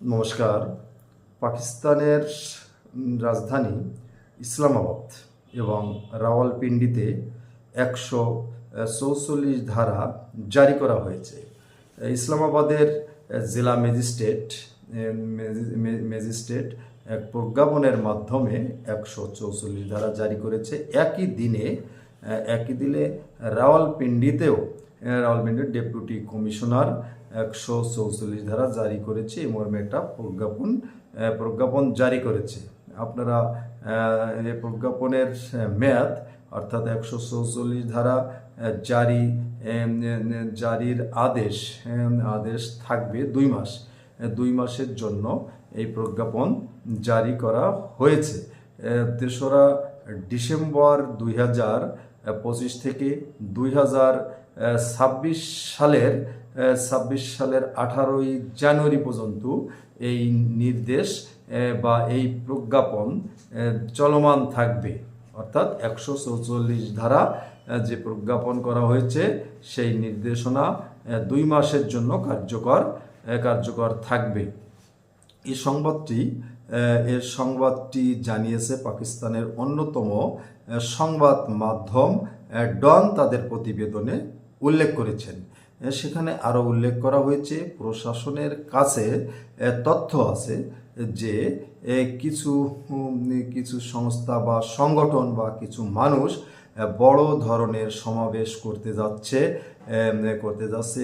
নমস্কার। পাকিস্তানের রাজধানী ইসলামাবাদ এবং রাওয়ালপিন্ডিতে ১৪৪ ধারা জারি করা হয়েছে। ইসলামাবাদের জেলা ম্যাজিস্ট্রেট এক প্রজ্ঞাপনের মাধ্যমে ১৪৪ ধারা জারি করেছে। একই দিনে রাওয়ালপিন্ডির ডেপুটি কমিশনার ১৪৪ ধারা জারি করেছে, এই মর্মে একটা প্রজ্ঞাপন জারি করেছে। আপনারা এই প্রজ্ঞাপনের মেয়াদ অর্থাৎ ১৪৪ ধারা জারির আদেশ থাকবে ২ মাস। ২ মাসের জন্য এই প্রজ্ঞাপন জারি করা হয়েছে। ৩রা ডিসেম্বর ২০২৫ থেকে ২০২৬ সালের ১৮ই জানুয়ারি পর্যন্ত এই নির্দেশ বা এই প্রজ্ঞাপন চলমান থাকবে। অর্থাৎ ১৪৪ ধারা যে প্রজ্ঞাপন করা হয়েছে সেই নির্দেশনা ২ মাসের জন্য কার্যকর থাকবে। এই সংবাদটি জানিয়েছে পাকিস্তানের অন্যতম সংবাদ মাধ্যম ডন তাদের প্রতিবেদনে উল্লেখ করেছেন। সেখানে আরও উল্লেখ করা হয়েছে, প্রশাসনের কাছে তথ্য আছে যে কিছু সংস্থা বা সংগঠন বা কিছু মানুষ বড় ধরনের সমাবেশ করতে যাচ্ছে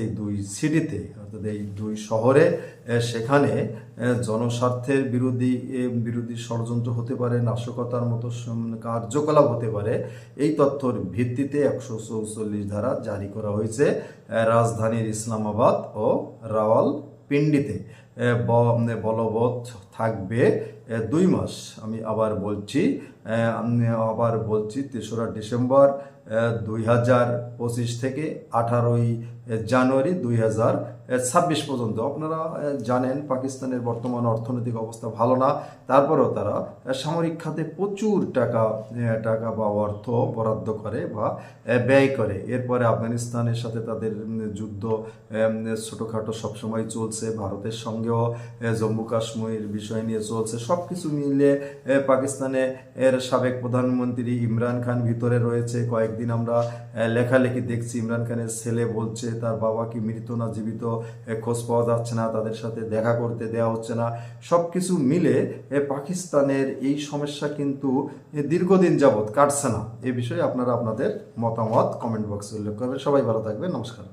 এই ২ সিটিতে, অর্থাৎ এই ২ শহরে। সেখানে জনস্বার্থের বিরোধী ষড়যন্ত্র হতে পারে, নাশকতার মতো কার্যকলাপ হতে পারে। এই তথ্যর ভিত্তিতে ১৪৪ ধারা জারি করা হয়েছে রাজধানীর ইসলামাবাদ ও রাওয়ালপিন্ডিতে। বলবৎ থাকবে ২ মাস। আমি আবার বলছি ৩রা ডিসেম্বর ২০২৫ থেকে ১৮ই জানুয়ারি ২০২৬ পর্যন্ত। আপনারা জানেন পাকিস্তানের বর্তমান অর্থনৈতিক অবস্থা ভালো না, তারপরেও তারা সামরিক খাতে প্রচুর টাকা বা অর্থ বরাদ্দ করে বা ব্যয় করে। এরপরে আফগানিস্তানের সাথে তাদের যুদ্ধ ছোটোখাটো সবসময় চলছে, ভারতের সঙ্গেও জম্মু কাশ্মীর বিষয় নিয়ে চলছে। সব কিছু মিলে পাকিস্তানে সাবেক প্রধানমন্ত্রী ইমরান খান ভিতরে রয়েছে। কয়েকদিন আমরা লেখালেখি দেখছি, ইমরান খানের ছেলে বলছে তার বাবা কি মৃত না জীবিত খোঁজ পাওয়া যাচ্ছে না, তাদের সাথে দেখা করতে দেওয়া হচ্ছে না। সব কিছু মিলে পাকিস্তানের এই সমস্যা কিন্তু দীর্ঘদিন যাবৎ কাটছে না। এ বিষয়ে আপনারা আপনাদের মতামত কমেন্ট বক্সে উল্লেখ করবেন। সবাই ভালো থাকবেন। নমস্কার।